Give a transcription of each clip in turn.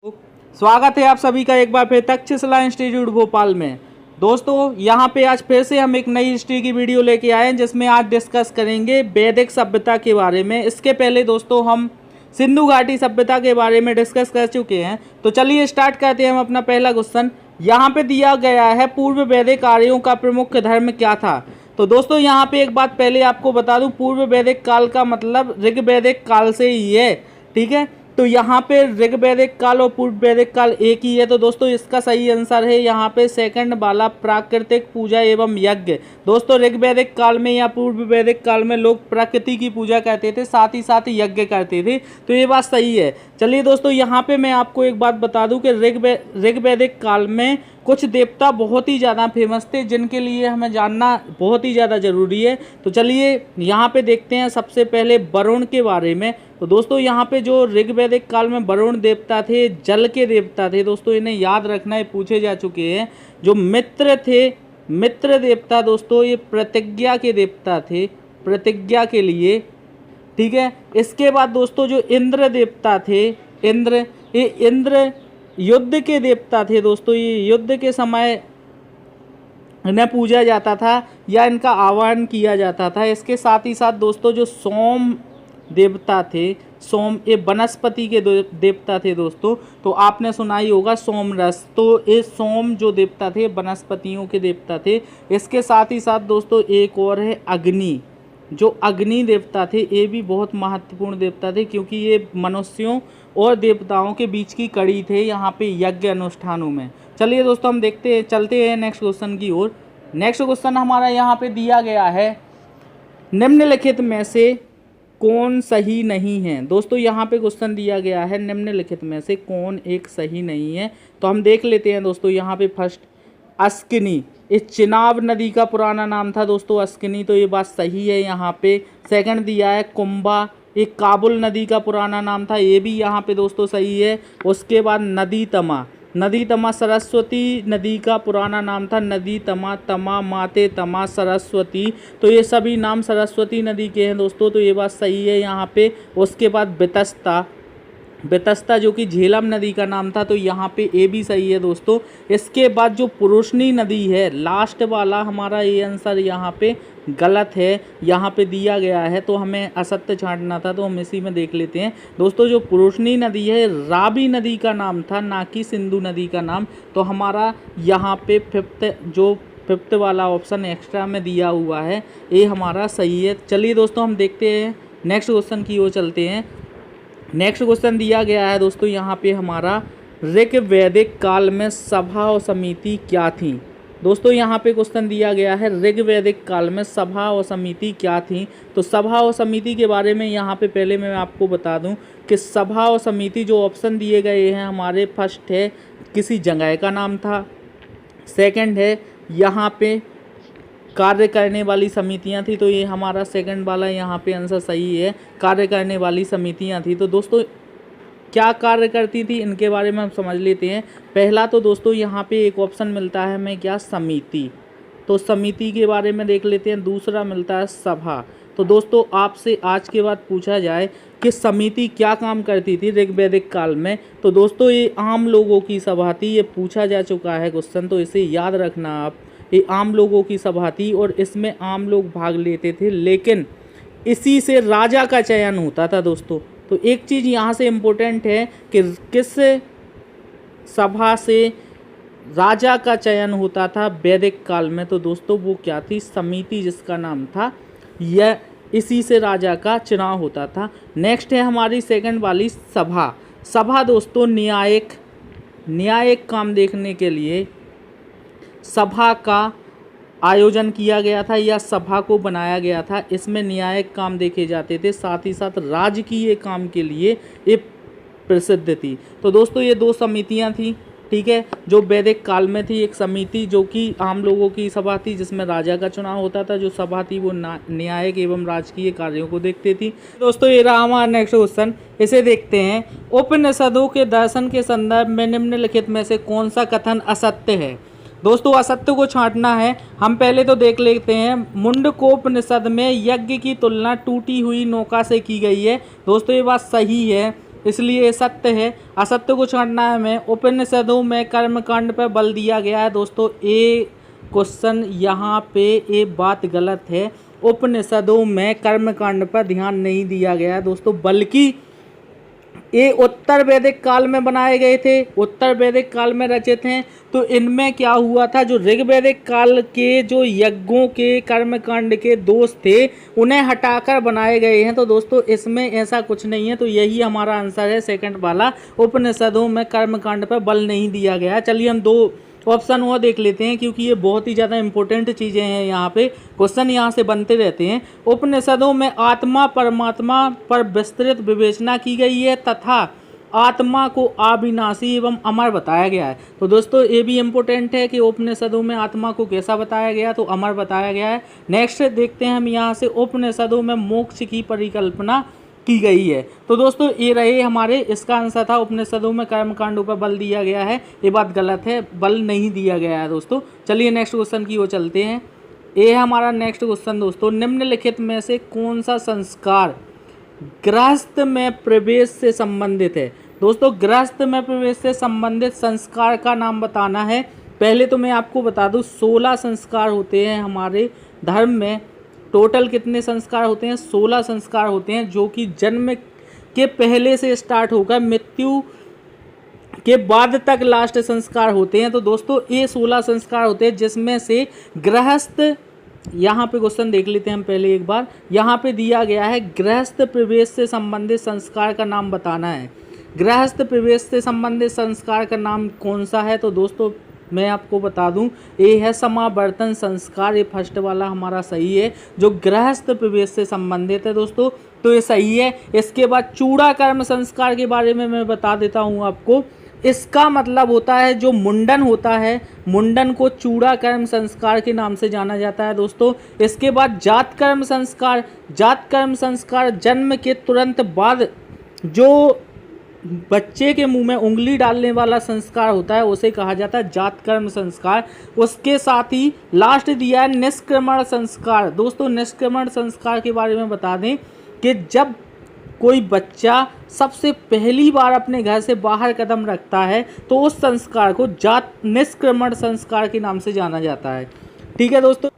स्वागत है आप सभी का एक बार फिर तक्षशिला इंस्टीट्यूट भोपाल में। दोस्तों यहाँ पे आज फिर से हम एक नई हिस्ट्री की वीडियो लेके आए हैं जिसमें आज डिस्कस करेंगे वैदिक सभ्यता के बारे में। इसके पहले दोस्तों हम सिंधु घाटी सभ्यता के बारे में डिस्कस कर चुके हैं। तो चलिए स्टार्ट करते हैं हम अपना पहला क्वेश्चन। यहाँ पे दिया गया है पूर्व वैदिक आर्यों का प्रमुख धर्म क्या था। तो दोस्तों यहाँ पे एक बात पहले आपको बता दूं, पूर्व वैदिक काल का मतलब ऋग्वैदिक काल से ही है, ठीक है। तो यहाँ पे ऋग्वैदिक काल और पूर्व वैदिक काल एक ही है। तो दोस्तों इसका सही आंसर है यहाँ पे सेकंड वाला, प्राकृतिक पूजा एवं यज्ञ। दोस्तों ऋग्वैदिक काल में या पूर्व वैदिक काल में लोग प्रकृति की पूजा करते थे, साथ ही साथ यज्ञ करते थे। तो ये बात सही है। चलिए दोस्तों यहाँ पे मैं आपको एक बात बता दूं कि ऋग्वैदिक काल में कुछ देवता बहुत ही ज़्यादा फेमस थे जिनके लिए हमें जानना बहुत ही ज़्यादा ज़रूरी है। तो चलिए यहाँ पे देखते हैं सबसे पहले वरुण के बारे में। तो दोस्तों यहाँ पे जो ऋग्वैदिक काल में वरुण देवता थे, जल के देवता थे। दोस्तों इन्हें याद रखना है, पूछे जा चुके हैं। जो मित्र थे, मित्र देवता दोस्तों ये प्रतिज्ञा के देवता थे, प्रतिज्ञा के लिए, ठीक है। इसके बाद दोस्तों जो इंद्र देवता थे, इंद्र युद्ध के देवता थे। दोस्तों ये युद्ध के समय इन्हें पूजा जाता था या इनका आह्वान किया जाता था। इसके साथ ही साथ दोस्तों जो सोम देवता थे, सोम ये वनस्पति के देवता थे दोस्तों। तो आपने सुना ही होगा सोमरस। तो ये सोम जो देवता थे वनस्पतियों के देवता थे। इसके साथ ही साथ दोस्तों एक और है अग्नि। जो अग्नि देवता थे ये भी बहुत महत्वपूर्ण देवता थे क्योंकि ये मनुष्यों और देवताओं के बीच की कड़ी थे यहाँ पे यज्ञ अनुष्ठानों में। चलिए दोस्तों हम चलते हैं नेक्स्ट क्वेश्चन की ओर। नेक्स्ट क्वेश्चन हमारा यहाँ पे दिया गया है, निम्नलिखित में से कौन सही नहीं है। दोस्तों यहाँ पे क्वेश्चन दिया गया है निम्नलिखित में से कौन एक सही नहीं है। तो हम देख लेते हैं दोस्तों। यहाँ पे फर्स्ट अस्किनी, इस चिनाब नदी का पुराना नाम था दोस्तों अस्किनी। तो ये बात सही है यहाँ पे। सेकंड दिया है कुंभा, एक काबुल नदी का पुराना नाम था, ये भी यहाँ पे दोस्तों सही है। उसके बाद नदी तमा, नदी तमा सरस्वती नदी का पुराना नाम था। नदी तमा, तमा माते तमा सरस्वती, तो ये सभी नाम सरस्वती नदी के हैं दोस्तों। तो ये बात सही है यहाँ पे। उसके बाद बितस्ता, बेतस्ता जो कि झेलम नदी का नाम था। तो यहाँ पे ए भी सही है दोस्तों। इसके बाद जो पुरुषनी नदी है, लास्ट वाला हमारा ये आंसर यहाँ पे गलत है, यहाँ पे दिया गया है। तो हमें असत्य छांटना था, तो हम इसी में देख लेते हैं दोस्तों। जो पुरुषनी नदी है रावी नदी का नाम था, ना कि सिंधु नदी का नाम। तो हमारा यहाँ पे फिफ्थ वाला ऑप्शन एक्स्ट्रा में दिया हुआ है, ये हमारा सही है। चलिए दोस्तों हम देखते हैं नेक्स्ट क्वेश्चन की ओर चलते हैं। नेक्स्ट क्वेश्चन दिया गया है दोस्तों यहाँ पे हमारा, ऋग्वैदिक काल में सभा और समिति क्या थी। दोस्तों यहाँ पे क्वेश्चन दिया गया है ऋग्वैदिक काल में सभा और समिति क्या थी। तो सभा और समिति के बारे में यहाँ पे पहले मैं आपको बता दूं कि सभा और समिति जो ऑप्शन दिए गए हैं हमारे, फर्स्ट है किसी जगह का नाम था, सेकंड है यहाँ पे कार्य करने वाली समितियां थी। तो ये हमारा सेकंड वाला यहाँ पे आंसर सही है, कार्य करने वाली समितियां थी। तो दोस्तों क्या कार्य करती थी इनके बारे में हम समझ लेते हैं। पहला तो दोस्तों यहाँ पे एक ऑप्शन मिलता है हमें क्या, समिति। तो समिति के बारे में देख लेते हैं। दूसरा मिलता है सभा। तो दोस्तों आपसे आज के बाद पूछा जाए कि समिति क्या काम करती थी ऋग्वैदिक काल में, तो दोस्तों ये आम लोगों की सभा थी। ये पूछा जा चुका है क्वेश्चन, तो इसे याद रखना आप। ये आम लोगों की सभा थी और इसमें आम लोग भाग लेते थे, लेकिन इसी से राजा का चयन होता था दोस्तों। तो एक चीज़ यहाँ से इम्पोर्टेंट है कि किस सभा से राजा का चयन होता था वैदिक काल में। तो दोस्तों वो क्या थी, समिति जिसका नाम था, यह इसी से राजा का चुनाव होता था। नेक्स्ट है हमारी सेकंड वाली सभा। सभा दोस्तों न्यायिक काम देखने के लिए सभा का आयोजन किया गया था या सभा को बनाया गया था। इसमें न्यायिक काम देखे जाते थे, साथ ही साथ राजकीय काम के लिए ये प्रसिद्ध थी। तो दोस्तों ये दो समितियां थी, ठीक है, जो वैदिक काल में थी। एक समिति जो कि आम लोगों की सभा थी जिसमें राजा का चुनाव होता था, जो सभा थी वो न्यायिक एवं राजकीय कार्यों को देखती थी। दोस्तों ये रहा हमारा नेक्स्ट क्वेश्चन, इसे देखते हैं। उपनिषदों के दर्शन के संदर्भ में निम्नलिखित में से कौन सा कथन असत्य है। दोस्तों असत्य को छांटना है। हम पहले तो देख लेते हैं, मुंडकोपनिषद में यज्ञ की तुलना टूटी हुई नौका से की गई है। दोस्तों ये बात सही है। इसलिए ये सत्य है। असत्य को छांटना है में उपनिषदों में कर्मकांड पर बल दिया गया है। दोस्तों ये क्वेश्चन यहाँ पे ये बात गलत है, उपनिषदों में कर्मकांड पर ध्यान नहीं दिया गया है दोस्तों, बल्कि ये उत्तर वैदिक काल में बनाए गए थे, उत्तर वैदिक काल में रचित हैं। तो इनमें क्या हुआ था, जो ऋग्वैदिक काल के जो यज्ञों के कर्मकांड के दोष थे उन्हें हटाकर बनाए गए हैं। तो दोस्तों इसमें ऐसा कुछ नहीं है। तो यही हमारा आंसर है सेकंड वाला, उपनिषदों में कर्मकांड पर बल नहीं दिया गया। चलिए हम 2 ऑप्शन और देख लेते हैं, क्योंकि ये बहुत ही ज़्यादा इंपॉर्टेंट चीज़ें हैं। यहाँ पे क्वेश्चन यहाँ से बनते रहते हैं। उपनिषदों में आत्मा परमात्मा पर विस्तृत विवेचना की गई है तथा आत्मा को अविनाशी एवं अमर बताया गया है। तो दोस्तों ये भी इम्पोर्टेंट है कि उपनिषदों में आत्मा को कैसा बताया गया, तो अमर बताया गया है। नेक्स्ट देखते हैं हम यहाँ से, उपनिषदों में मोक्ष की परिकल्पना की गई है। तो दोस्तों ये रहे हमारे, इसका आंसर था उपनिषदों में कर्मकांडों पर बल दिया गया है। ये बात गलत है, बल नहीं दिया गया है दोस्तों। चलिए नेक्स्ट क्वेश्चन की ओर चलते हैं। ये है हमारा नेक्स्ट क्वेश्चन दोस्तों, निम्नलिखित में से कौन सा संस्कार गृहस्थ में प्रवेश से संबंधित है। दोस्तों गृहस्थ में प्रवेश से संबंधित संस्कार का नाम बताना है। पहले तो मैं आपको बता दूं 16 संस्कार होते हैं हमारे धर्म में। टोटल कितने संस्कार होते हैं, 16 संस्कार होते हैं, जो कि जन्म के पहले से स्टार्ट होकर मृत्यु के बाद तक लास्ट संस्कार होते हैं। तो दोस्तों ये 16 संस्कार होते हैं, जिसमें से गृहस्थ, यहाँ पे क्वेश्चन देख लेते हैं हम पहले एक बार। यहाँ पे दिया गया है गृहस्थ प्रवेश से संबंधित संस्कार का नाम बताना है। गृहस्थ प्रवेश से संबंधित संस्कार का नाम कौन सा है, तो दोस्तों मैं आपको बता दूं ये है समावर्तन संस्कार। ये फर्स्ट वाला हमारा सही है, जो गृहस्थ प्रवेश से संबंधित है दोस्तों, तो ये सही है। इसके बाद चूड़ा कर्म संस्कार के बारे में मैं बता देता हूं आपको। इसका मतलब होता है जो मुंडन होता है, मुंडन को चूड़ा कर्म संस्कार के नाम से जाना जाता है दोस्तों। इसके बाद जात कर्म संस्कार, जात कर्म संस्कार जन्म के तुरंत बाद जो बच्चे के मुंह में उंगली डालने वाला संस्कार होता है उसे कहा जाता है जात कर्म संस्कार। उसके साथ ही लास्ट दिया है निष्क्रमण संस्कार। दोस्तों निष्क्रमण संस्कार के बारे में बता दें कि जब कोई बच्चा सबसे पहली बार अपने घर से बाहर कदम रखता है तो उस संस्कार को जात निष्क्रमण संस्कार के नाम से जाना जाता है। ठीक है दोस्तों।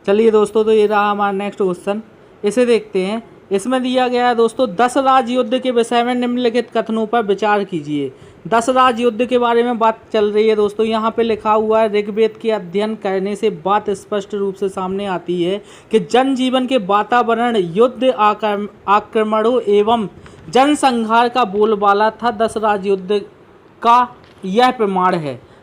चलिए दोस्तों, तो ये रहा हमारा नेक्स्ट क्वेश्चन, इसे देखते हैं। इसमें दिया गया है दोस्तों 10 राज युद्ध के विषय में निम्नलिखित कथनों पर विचार कीजिए। 10 राज युद्ध के बारे में बात चल रही है दोस्तों। यहाँ पे लिखा हुआ है ऋग्वेद के अध्ययन करने से बात स्पष्ट रूप से सामने आती है कि जनजीवन के वातावरण युद्ध आक्रमणों एवं जनसंहार का बोलबाला था। 10 राज युद्ध का यह प्रमाण है।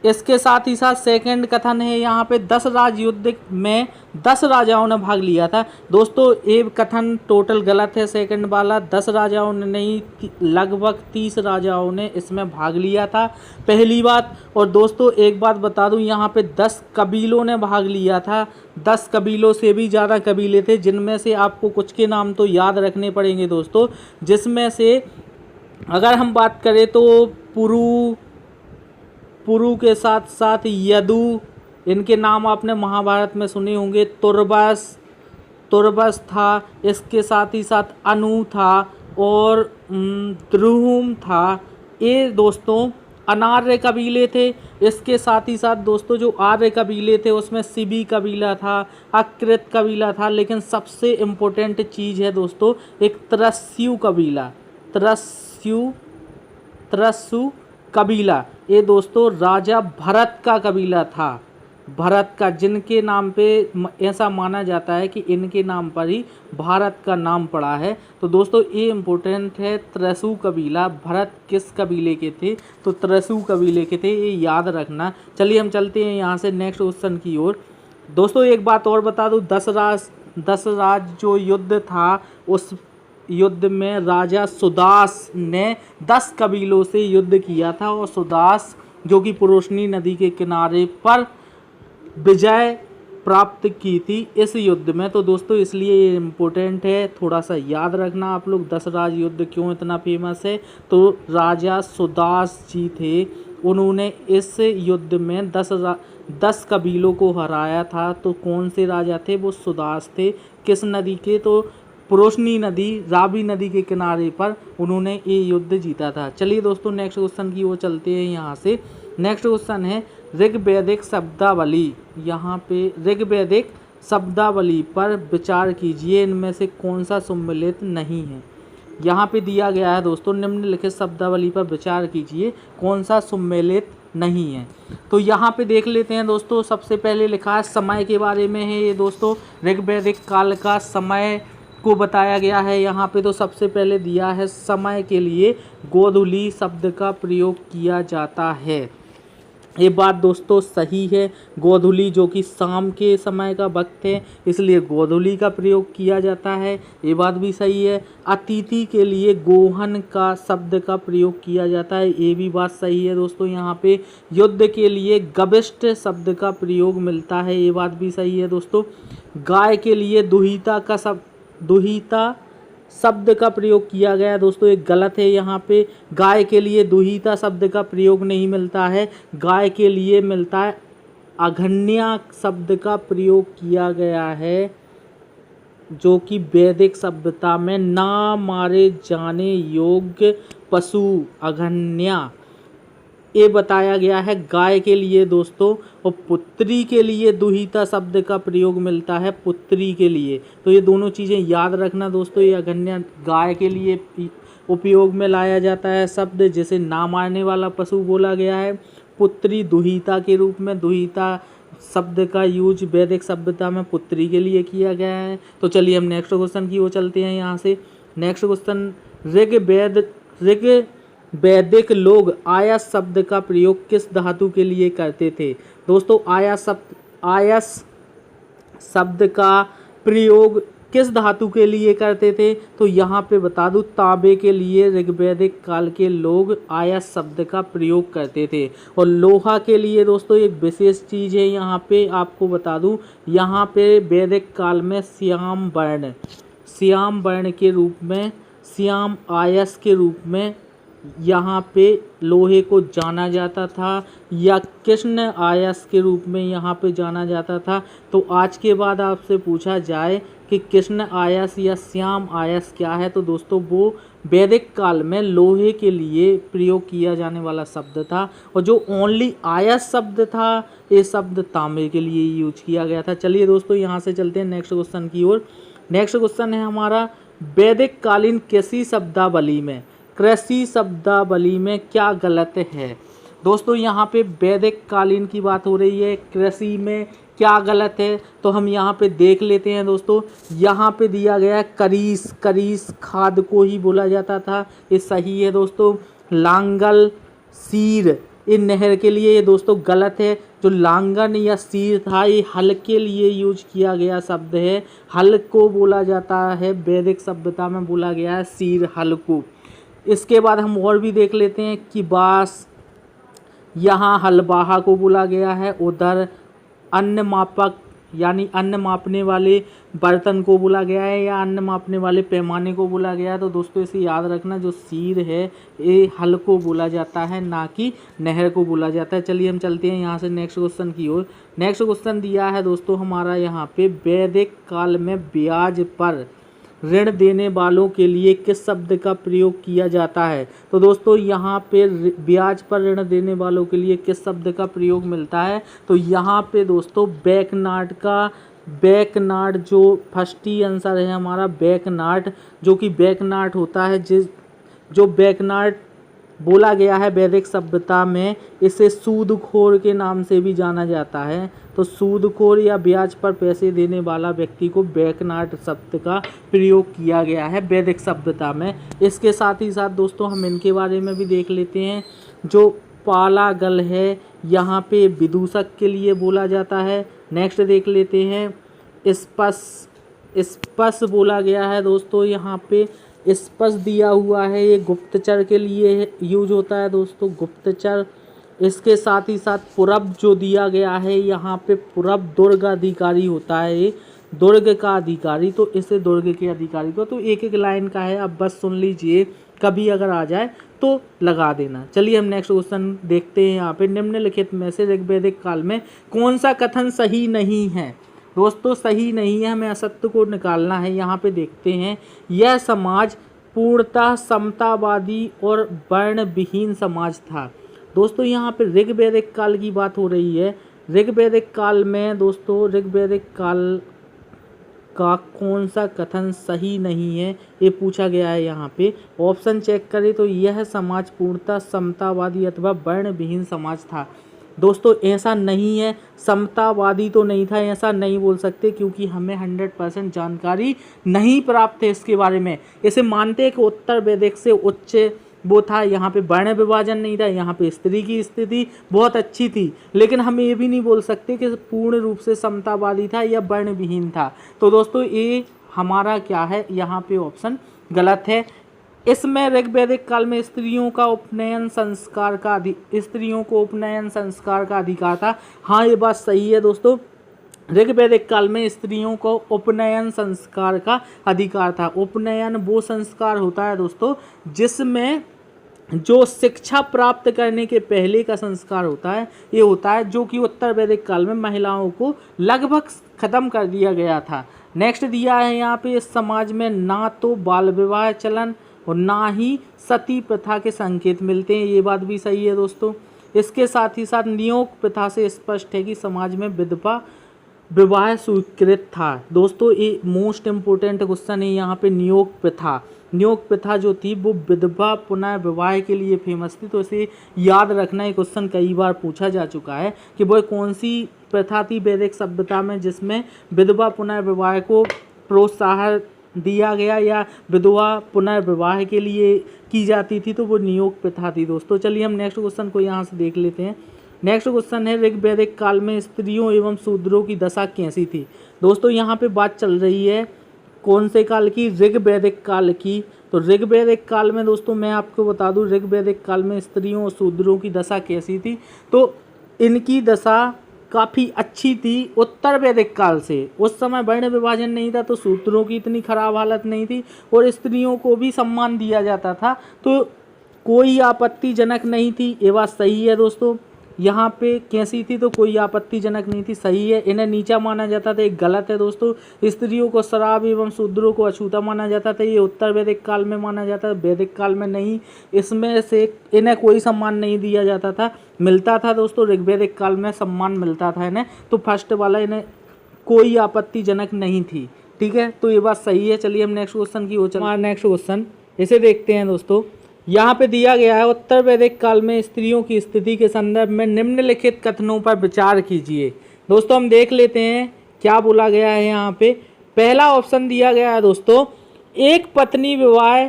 इसके साथ ही साथ सेकंड कथन है यहाँ पे 10 राज युद्ध में 10 राजाओं ने भाग लिया था। दोस्तों ये कथन टोटल गलत है, सेकंड वाला 10 राजाओं ने नहीं, लगभग 30 राजाओं ने इसमें भाग लिया था, पहली बात। और दोस्तों एक बात बता दूं, यहाँ पे 10 कबीलों ने भाग लिया था। 10 कबीलों से भी ज़्यादा कबीले थे, जिनमें से आपको कुछ के नाम तो याद रखने पड़ेंगे दोस्तों। जिसमें से अगर हम बात करें तो पुरु के साथ साथ यदु, इनके नाम आपने महाभारत में सुने होंगे। तुर्बस था, इसके साथ ही साथ अनु था और द्रुहुम था। ये दोस्तों अनार्य कबीले थे। इसके साथ ही साथ दोस्तों जो आर्य कबीले थे उसमें सिबी कबीला था, अकृत कबीला था, लेकिन सबसे इम्पोर्टेंट चीज़ है दोस्तों एक त्रस्यु कबीला, त्रस्यु कबीला। ये दोस्तों राजा भरत का कबीला था, भरत का, जिनके नाम पे ऐसा माना जाता है कि इनके नाम पर ही भारत का नाम पड़ा है। तो दोस्तों ये इम्पोर्टेंट है, त्रसु कबीला। भरत किस कबीले के थे, तो त्रसु कबीले के थे, ये याद रखना। चलिए हम चलते हैं यहाँ से नेक्स्ट क्वेश्चन की ओर। दोस्तों एक बात और बता दूँ, 10 राज जो युद्ध था उस युद्ध में राजा सुदास ने 10 कबीलों से युद्ध किया था और सुदास जो कि पुरुषनी नदी के किनारे पर विजय प्राप्त की थी इस युद्ध में। तो दोस्तों इसलिए ये इम्पोर्टेंट है, थोड़ा सा याद रखना आप लोग। 10 राज युद्ध क्यों इतना फेमस है, तो राजा सुदास जी थे, उन्होंने इस युद्ध में 10 कबीलों को हराया था। तो कौन से राजा थे, वो सुदास थे। किस नदी के, तो प्रोशनी नदी, रावी नदी के किनारे पर उन्होंने ये युद्ध जीता था। चलिए दोस्तों नेक्स्ट क्वेश्चन की ओर चलते हैं। यहाँ से नेक्स्ट क्वेश्चन है ऋग्वैदिक शब्दावली। यहाँ पे ऋग्वैदिक शब्दावली पर विचार कीजिए, इनमें से कौन सा सम्मिलित नहीं है। यहाँ पे दिया गया है दोस्तों, निम्नलिखित शब्दावली पर विचार कीजिए, कौन सा सम्मिलित नहीं है। तो यहाँ पे देख लेते हैं दोस्तों, सबसे पहले लिखा है समय के बारे में है ये दोस्तों, ऋग्वैदिक काल का समय को बताया गया है यहाँ पे। तो सबसे पहले दिया है समय के लिए गोधूली शब्द का प्रयोग किया जाता है। ये बात दोस्तों सही है, गोधूली जो कि शाम के समय का वक्त है, इसलिए गोधूली का प्रयोग किया जाता है, ये बात भी सही है। अतिथि के लिए गोहन का शब्द का प्रयोग किया जाता है, ये भी बात सही है दोस्तों। यहाँ पे युद्ध के लिए गविष्ट शब्द का प्रयोग मिलता है, ये बात भी सही है दोस्तों। गाय के लिए दुहिता शब्द का प्रयोग किया गया दोस्तों, एक गलत है। यहाँ पे गाय के लिए दुहिता शब्द का प्रयोग नहीं मिलता है, गाय के लिए मिलता है अघन्या शब्द का प्रयोग किया गया है, जो कि वैदिक सभ्यता में ना मारे जाने योग्य पशु अघन्या ये बताया गया है गाय के लिए दोस्तों। और पुत्री के लिए दुहिता शब्द का प्रयोग मिलता है, पुत्री के लिए। तो ये दोनों चीज़ें याद रखना दोस्तों, ये अघन्या गाय के लिए उपयोग में लाया जाता है शब्द, जिसे ना मारने वाला पशु बोला गया है। पुत्री दुहिता के रूप में, दुहिता शब्द का यूज वैदिक सभ्यता में पुत्री के लिए किया गया है। तो चलिए हम नेक्स्ट क्वेश्चन की ओर चलते हैं। यहाँ से नेक्स्ट क्वेश्चन, ऋग्वैदिक लोग आयस शब्द का प्रयोग किस धातु के लिए करते थे। दोस्तों आयस शब्द का प्रयोग किस धातु के लिए करते थे, तो यहाँ पे बता दूं तांबे के लिए ऋग्वैदिक काल के लोग आयस शब्द का प्रयोग करते थे। और लोहा के लिए दोस्तों एक विशेष चीज़ है, यहाँ पे आपको बता दूं, यहाँ पे वैदिक काल में श्याम वर्ण के रूप में, श्याम आयस के रूप में यहाँ पे लोहे को जाना जाता था, या कृष्ण आयस के रूप में यहाँ पे जाना जाता था। तो आज के बाद आपसे पूछा जाए कि कृष्ण आयस या श्याम आयस क्या है, तो दोस्तों वो वैदिक काल में लोहे के लिए प्रयोग किया जाने वाला शब्द था। और जो ओनली आयस शब्द था, ये शब्द तांबे के लिए यूज किया गया था। चलिए दोस्तों यहाँ से चलते हैं नेक्स्ट क्वेश्चन की ओर। नेक्स्ट क्वेश्चन है हमारा, वैदिक कालीन कृषि शब्दावली में क्या गलत है। दोस्तों यहाँ पे वैदिक कालीन की बात हो रही है, कृषि में क्या गलत है, तो हम यहाँ पे देख लेते हैं दोस्तों। यहाँ पे दिया गया है करीस खाद को ही बोला जाता था, ये सही है दोस्तों। लांगल सीर ये नहर के लिए, ये दोस्तों गलत है। जो लांगन या सीर था, ये हल के लिए यूज किया गया शब्द है, हल को बोला जाता है, वैदिक सभ्यता में बोला गया है सीर हल को। इसके बाद हम और भी देख लेते हैं कि बास, यहाँ हलबाहा को बोला गया है, उधर अन्न मापक यानी अन्न मापने वाले बर्तन को बोला गया है, या अन्न मापने वाले पैमाने को बोला गया है। तो दोस्तों इसे याद रखना, जो सीर है ये हल को बोला जाता है, ना कि नहर को बोला जाता है। चलिए हम चलते हैं यहाँ से नेक्स्ट क्वेश्चन की ओर। नेक्स्ट क्वेश्चन दिया है दोस्तों हमारा यहाँ पे, वैदिक काल में ब्याज पर ऋण देने वालों के लिए किस शब्द का प्रयोग किया जाता है। तो दोस्तों यहाँ पे ब्याज पर ऋण देने वालों के लिए किस शब्द का प्रयोग मिलता है, तो यहाँ पे दोस्तों बैकनाट जो फर्स्ट ही आंसर है हमारा, बैकनाट, जो कि बैकनाट होता है, जो बैकनाट बोला गया है वैदिक सभ्यता में, इसे सूदखोर के नाम से भी जाना जाता है। तो सूदखोर या ब्याज पर पैसे देने वाला व्यक्ति को बैकनाट शब्द का प्रयोग किया गया है वैदिक सभ्यता में। इसके साथ ही साथ दोस्तों हम इनके बारे में भी देख लेते हैं। जो पालागल है, यहाँ पे विदूषक के लिए बोला जाता है। नेक्स्ट देख लेते हैं, स्पस बोला गया है दोस्तों, यहाँ पे स्पस दिया हुआ है, ये गुप्तचर के लिए यूज होता है दोस्तों, गुप्तचर। इसके साथ ही साथ पुरब जो दिया गया है, यहाँ पे पुरब दुर्ग अधिकारी होता है, ये दुर्ग का अधिकारी, तो इसे दुर्ग के अधिकारी को, तो एक एक लाइन का है, अब बस सुन लीजिए, कभी अगर आ जाए तो लगा देना। चलिए हम नेक्स्ट क्वेश्चन देखते हैं। यहाँ पे निम्नलिखित में से ऋग्वैदिक काल में कौन सा कथन सही नहीं है। दोस्तों सही नहीं है, हमें असत्य को निकालना है। यहाँ पे देखते हैं, यह समाज पूर्णतः समतावादी और वर्ण विहीन समाज था। दोस्तों यहाँ पे ऋग्वैदिक काल की बात हो रही है। ऋग्वैदिक काल में दोस्तों ऋग्वैदिक काल का कौन सा कथन सही नहीं है ये पूछा गया है। यहाँ पे ऑप्शन चेक करें तो यह समाज पूर्णतः समतावादी अथवा वर्ण विहीन समाज था। दोस्तों ऐसा नहीं है, समतावादी तो नहीं था, ऐसा नहीं बोल सकते क्योंकि हमें 100% जानकारी नहीं प्राप्त है इसके बारे में। इसे मानते हैं कि उत्तर वैदिक से उच्च वो था, यहाँ पे वर्ण विभाजन नहीं था, यहाँ पे स्त्री की स्थिति बहुत अच्छी थी, लेकिन हम ये भी नहीं बोल सकते कि पूर्ण रूप से समतावादी था या वर्ण विहीन था। तो दोस्तों ये हमारा क्या है, यहाँ पे ऑप्शन गलत है। इसमें ऋग्वैदिक काल में स्त्रियों को उपनयन संस्कार का अधिकार था। हाँ ये बात सही है दोस्तों, ऋग्वैदिक काल में स्त्रियों को उपनयन संस्कार का अधिकार था। उपनयन वो संस्कार होता है दोस्तों जिसमें जो शिक्षा प्राप्त करने के पहले का संस्कार होता है, ये होता है जो कि उत्तर वैदिक काल में महिलाओं को लगभग खत्म कर दिया गया था। नेक्स्ट दिया है यहाँ पे, इस समाज में ना तो बाल विवाह चलन और ना ही सती प्रथा के संकेत मिलते हैं, ये बात भी सही है दोस्तों। इसके साथ ही साथ नियोग प्रथा से स्पष्ट है कि समाज में विधवा विवाह स्वीकृत था। दोस्तों ये मोस्ट इम्पोर्टेंट क्वेश्चन है यहाँ पे, नियोग प्रथा। नियोग प्रथा जो थी वो विधवा पुनः विवाह के लिए फेमस थी, तो इसे याद रखना। ये क्वेश्चन कई बार पूछा जा चुका है कि वो कौन सी प्रथा थी वैदिक सभ्यता में जिसमें विधवा पुनः विवाह को प्रोत्साहन दिया गया या विधवा पुनर्विवाह के लिए की जाती थी, तो वो नियोग प्रथा थी दोस्तों। चलिए हम नेक्स्ट क्वेश्चन को यहाँ से देख लेते हैं। नेक्स्ट क्वेश्चन है, ऋग्वैदिक काल में स्त्रियों एवं शूद्रों की दशा कैसी थी। दोस्तों यहाँ पे बात चल रही है कौन से काल की, ऋग्वैदिक काल की। तो ऋग्वैदिक काल में दोस्तों मैं आपको बता दूं, ऋग्वैदिक काल में स्त्रियों और शूद्रों की दशा कैसी थी, तो इनकी दशा काफ़ी अच्छी थी उत्तर वैदिक काल से। उस समय वर्ण विभाजन नहीं था तो शूद्रों की इतनी खराब हालत नहीं थी और स्त्रियों को भी सम्मान दिया जाता था, तो कोई आपत्तिजनक नहीं थी। ये बात सही है दोस्तों। यहाँ पे कैसी थी, तो कोई आपत्तिजनक नहीं थी, सही है। इन्हें नीचा माना जाता था, एक गलत है दोस्तों। स्त्रियों को शराब एवं शूद्रों को अछूता माना जाता था, ये उत्तर वैदिक काल में माना जाता है, वैदिक काल में नहीं। इसमें से इन्हें कोई सम्मान नहीं दिया जाता था, मिलता था दोस्तों, ऋग्वैदिक काल में सम्मान मिलता था इन्हें, तो फर्स्ट वाला इन्हें कोई आपत्तिजनक नहीं थी, ठीक है। तो ये बात सही है। चलिए हम नेक्स्ट क्वेश्चन की ओर चलते हैं। नेक्स्ट क्वेश्चन इसे देखते हैं दोस्तों। यहाँ पे दिया गया है, उत्तर वैदिक काल में स्त्रियों की स्थिति के संदर्भ में निम्नलिखित कथनों पर विचार कीजिए। दोस्तों हम देख लेते हैं क्या बोला गया है यहाँ पे। पहला ऑप्शन दिया गया है दोस्तों, एक पत्नी विवाह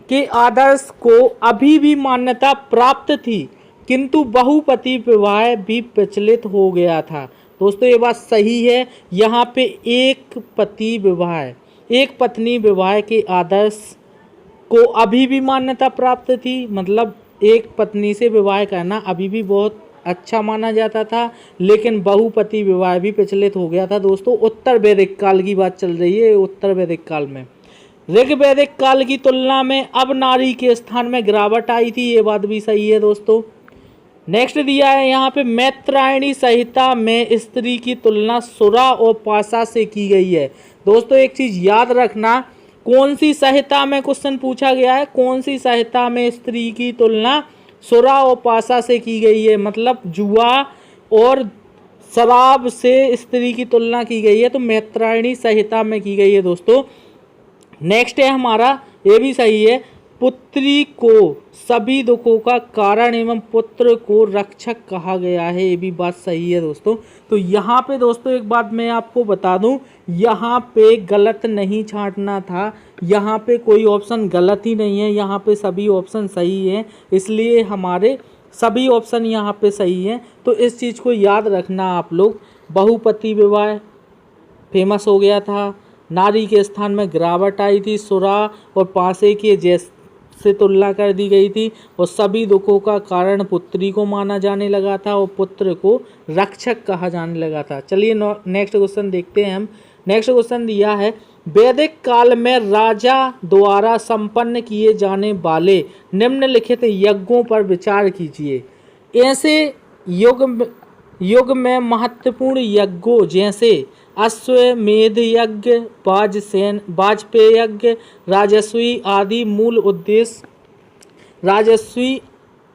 के आदर्श को अभी भी मान्यता प्राप्त थी किंतु बहुपति विवाह भी प्रचलित हो गया था। दोस्तों ये बात सही है। यहाँ पे एक पत्नी विवाह के आदर्श को अभी भी मान्यता प्राप्त थी, मतलब एक पत्नी से विवाह करना अभी भी बहुत अच्छा माना जाता था, लेकिन बहुपति विवाह भी प्रचलित हो गया था। दोस्तों उत्तर वैदिक काल की बात चल रही है, उत्तर वैदिक काल में। ऋग्वैदिक काल की तुलना में अब नारी के स्थान में गिरावट आई थी, ये बात भी सही है दोस्तों। नेक्स्ट दिया है यहाँ पे, मैत्रायणी संहिता में स्त्री की तुलना सुरा और पाशा से की गई है। दोस्तों एक चीज याद रखना, कौन सी संहिता में क्वेश्चन पूछा गया है, कौन सी संहिता में स्त्री की तुलना सुरा और पाशा से की गई है, मतलब जुआ और शराब से स्त्री की तुलना की गई है, तो मैत्रायणी संहिता में की गई है दोस्तों। नेक्स्ट है हमारा, ये भी सही है, पुत्री को सभी दुखों का कारण एवं पुत्र को रक्षक कहा गया है, ये भी बात सही है दोस्तों। तो यहाँ पे दोस्तों एक बात मैं आपको बता दूं, यहाँ पे गलत नहीं छांटना था, यहाँ पे कोई ऑप्शन गलत ही नहीं है, यहाँ पे सभी ऑप्शन सही है, इसलिए हमारे सभी ऑप्शन यहाँ पे सही हैं। तो इस चीज़ को याद रखना आप लोग। बहुपति विवाह फेमस हो गया था, नारी के स्थान में गिरावट आई थी, सुरा और पासे के से तुलना कर दी गई थी, और सभी दुखों का कारण पुत्री को माना जाने लगा था और पुत्र को रक्षक कहा जाने लगा था। चलिए नेक्स्ट क्वेश्चन देखते हैं हम। नेक्स्ट क्वेश्चन दिया है, वैदिक काल में राजा द्वारा संपन्न किए जाने वाले निम्नलिखित यज्ञों पर विचार कीजिए। ऐसे युग में महत्वपूर्ण यज्ञों जैसे अश्वमेध यज्ञ, वाजपेय यज्ञ, राजस्वी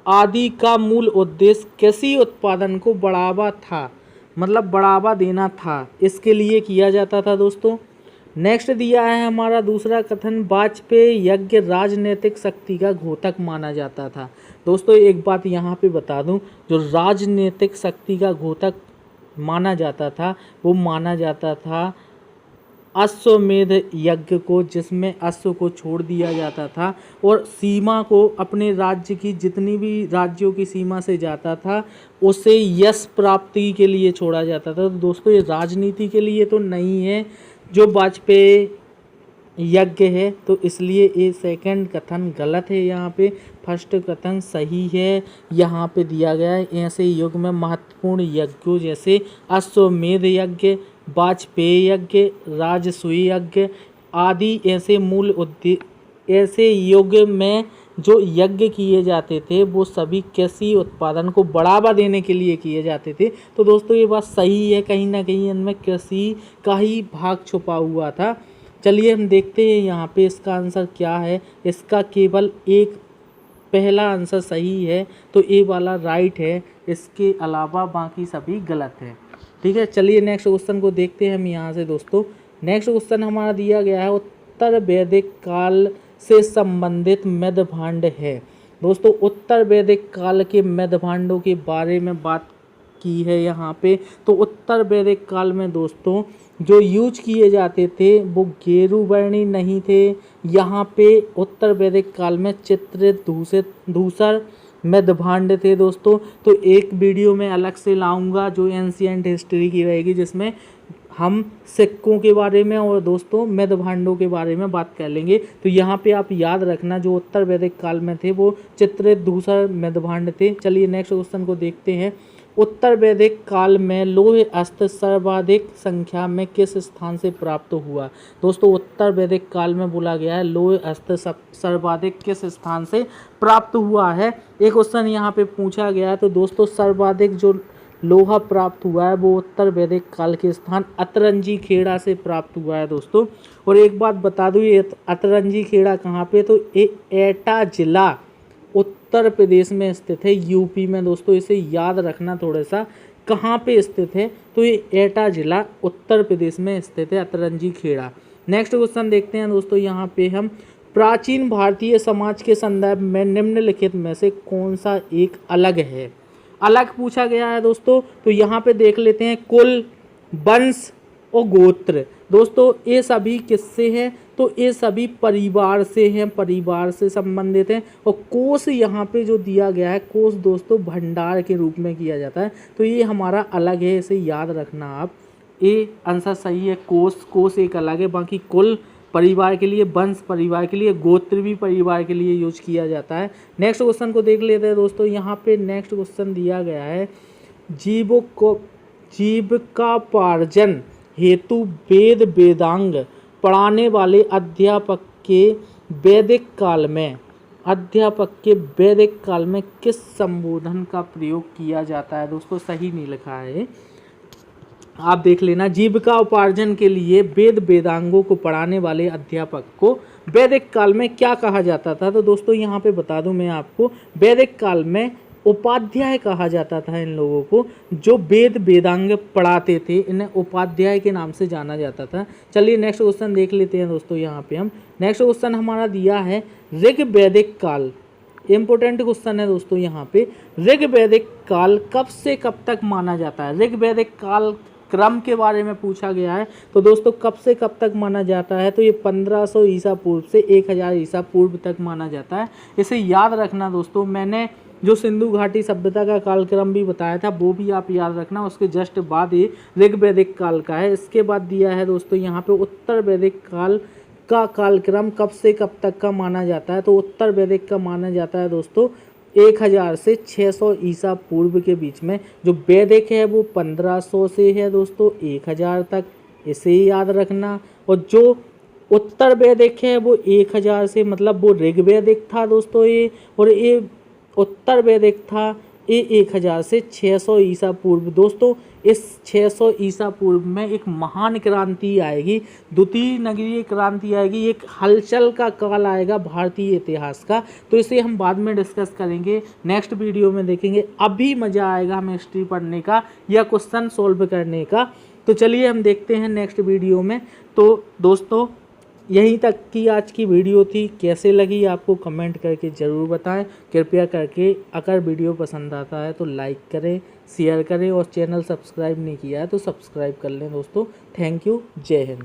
आदि का मूल उद्देश्य कृषि उत्पादन को बढ़ावा था, मतलब बढ़ावा देना था, इसके लिए किया जाता था दोस्तों। नेक्स्ट दिया है हमारा दूसरा कथन, वाजपेय यज्ञ राजनीतिक शक्ति का घोतक माना जाता था। दोस्तों एक बात यहाँ पे बता दूं, जो राजनीतिक शक्ति का घोतक माना जाता था वो माना जाता था अश्वमेध यज्ञ को, जिसमें अश्व को छोड़ दिया जाता था और सीमा को, अपने राज्य की जितनी भी राज्यों की सीमा से जाता था उसे यश प्राप्ति के लिए छोड़ा जाता था। तो दोस्तों ये राजनीति के लिए तो नहीं है जो वाजपेय यज्ञ है, तो इसलिए ये सेकंड कथन गलत है। यहाँ पे फर्स्ट कथन सही है। यहाँ पे दिया गया है ऐसे युग में महत्वपूर्ण यज्ञों जैसे अश्वमेध यज्ञ, वाजपेय यज्ञ, राजसूय यज्ञ आदि ऐसे युग में जो यज्ञ किए जाते थे वो सभी कृषि उत्पादन को बढ़ावा देने के लिए किए जाते थे। तो दोस्तों ये बात सही है, कहीं ना कहीं इनमें कृषि का ही भाग छुपा हुआ था। चलिए हम देखते हैं यहाँ पे इसका आंसर क्या है। इसका केवल एक पहला आंसर सही है, तो ए वाला राइट है, इसके अलावा बाकी सभी गलत है। ठीक है, चलिए नेक्स्ट क्वेश्चन को देखते हैं हम यहाँ से दोस्तों। नेक्स्ट क्वेश्चन हमारा दिया गया है उत्तर वैदिक काल से संबंधित मृद भांड है। दोस्तों उत्तर वैदिक काल के मृद भांडों के बारे में बात की है यहाँ पे। तो उत्तर वैदिक काल में दोस्तों जो यूज किए जाते थे वो गेरुवर्णी नहीं थे। यहाँ पे उत्तर वैदिक काल में चित्रित धूसर मृद भांड थे दोस्तों। तो एक वीडियो में अलग से लाऊंगा जो एंशिएंट हिस्ट्री की रहेगी, जिसमें हम सिक्कों के बारे में और दोस्तों मृद भांडों के बारे में बात कर लेंगे। तो यहाँ पे आप याद रखना जो उत्तर वैदिक काल में थे वो चित्रित धूसर मृद भांड थे। चलिए नेक्स्ट क्वेश्चन को देखते हैं। उत्तर वैदिक काल में लौह अस्त्र सर्वाधिक संख्या में किस स्थान से प्राप्त हुआ। दोस्तों उत्तर वैदिक काल में बोला गया है लौह अस्त्र सर्वाधिक किस स्थान से प्राप्त हुआ है। एक क्वेश्चन यहाँ पे पूछा गया है। तो दोस्तों सर्वाधिक जो लोहा प्राप्त हुआ है वो उत्तर वैदिक काल के स्थान अतरंजी खेड़ा से प्राप्त हुआ है दोस्तों। और एक बात बता दूँ, ये अतरंजी खेड़ा कहाँ पे, तो ये एटा जिला उत्तर प्रदेश में स्थित है, यूपी में दोस्तों। इसे याद रखना थोड़ा सा, कहाँ पे स्थित है, तो ये एटा जिला उत्तर प्रदेश में स्थित है, अतरंजी खेड़ा। नेक्स्ट क्वेश्चन देखते हैं दोस्तों। यहाँ पे हम प्राचीन भारतीय समाज के संदर्भ में निम्नलिखित में से कौन सा एक अलग है, अलग पूछा गया है दोस्तों। तो यहाँ पे देख लेते हैं कुल, वंश और गोत्र। दोस्तों ये सभी किससे हैं, तो ये सभी परिवार से हैं, परिवार से संबंधित हैं। और कोष यहाँ पे जो दिया गया है, कोष दोस्तों भंडार के रूप में किया जाता है। तो ये हमारा अलग है, इसे याद रखना आप। ये आंसर सही है, कोष एक अलग है। बाकी कुल परिवार के लिए, वंश परिवार के लिए, गोत्र भी परिवार के लिए यूज किया जाता है। नेक्स्ट क्वेश्चन को देख लेते हैं दोस्तों। यहाँ पे नेक्स्ट क्वेश्चन दिया गया है जीविकोपार्जन हेतु वेद वेदांग पढ़ाने वाले अध्यापक के वैदिक काल में किस संबोधन का प्रयोग किया जाता है। दोस्तों सही नहीं लिखा है, आप देख लेना। जीविका उपार्जन के लिए वेद वेदांगों को पढ़ाने वाले अध्यापक को वैदिक काल में क्या कहा जाता था। तो दोस्तों यहाँ पे बता दूं मैं आपको, वैदिक काल में उपाध्याय कहा जाता था इन लोगों को। जो वेद वेदांग पढ़ाते थे इन्हें उपाध्याय के नाम से जाना जाता था। चलिए नेक्स्ट क्वेश्चन देख लेते हैं दोस्तों। यहाँ पे हम नेक्स्ट क्वेश्चन हमारा दिया है ऋग वैदिक काल। इम्पोर्टेंट क्वेश्चन है दोस्तों। यहाँ पे ऋग वैदिक काल कब से कब तक माना जाता है। ऋग वैदिक काल क्रम के बारे में पूछा गया है। तो दोस्तों कब से कब तक माना जाता है, तो ये 1500 ईसा पूर्व से 1000 ईसा पूर्व तक माना जाता है। इसे याद रखना दोस्तों। मैंने जो सिंधु घाटी सभ्यता का कालक्रम भी बताया था वो भी आप याद रखना, उसके जस्ट बाद ये ऋग वैदिक काल का है। इसके बाद दिया है दोस्तों यहाँ पे उत्तर वैदिक काल का कालक्रम कब से कब तक का माना जाता है। तो उत्तर वैदिक का माना जाता है दोस्तों 1000 से 600 ईसा पूर्व के बीच में। जो वैदिक है वो 1500 से है दोस्तों 1000 तक, इसे याद रखना। और जो उत्तर वैदिक है वो 1000 से, मतलब वो ऋग वैदिक था दोस्तों ये, और ये उत्तर वैदिक था। ए 1000 से 600 ईसा पूर्व। दोस्तों इस 600 ईसा पूर्व में एक महान क्रांति आएगी, द्वितीय नगरीय क्रांति आएगी, एक हलचल का काल आएगा भारतीय इतिहास का। तो इसे हम बाद में डिस्कस करेंगे, नेक्स्ट वीडियो में देखेंगे। अभी मज़ा आएगा हमें हिस्ट्री पढ़ने का या क्वेश्चन सोल्व करने का। तो चलिए हम देखते हैं नेक्स्ट वीडियो में। तो दोस्तों यहीं तक की आज की वीडियो थी। कैसे लगी आपको कमेंट करके ज़रूर बताएं। कृपया करके अगर वीडियो पसंद आता है तो लाइक करें, शेयर करें और चैनल सब्सक्राइब नहीं किया है तो सब्सक्राइब कर लें दोस्तों। थैंक यू, जय हिंद।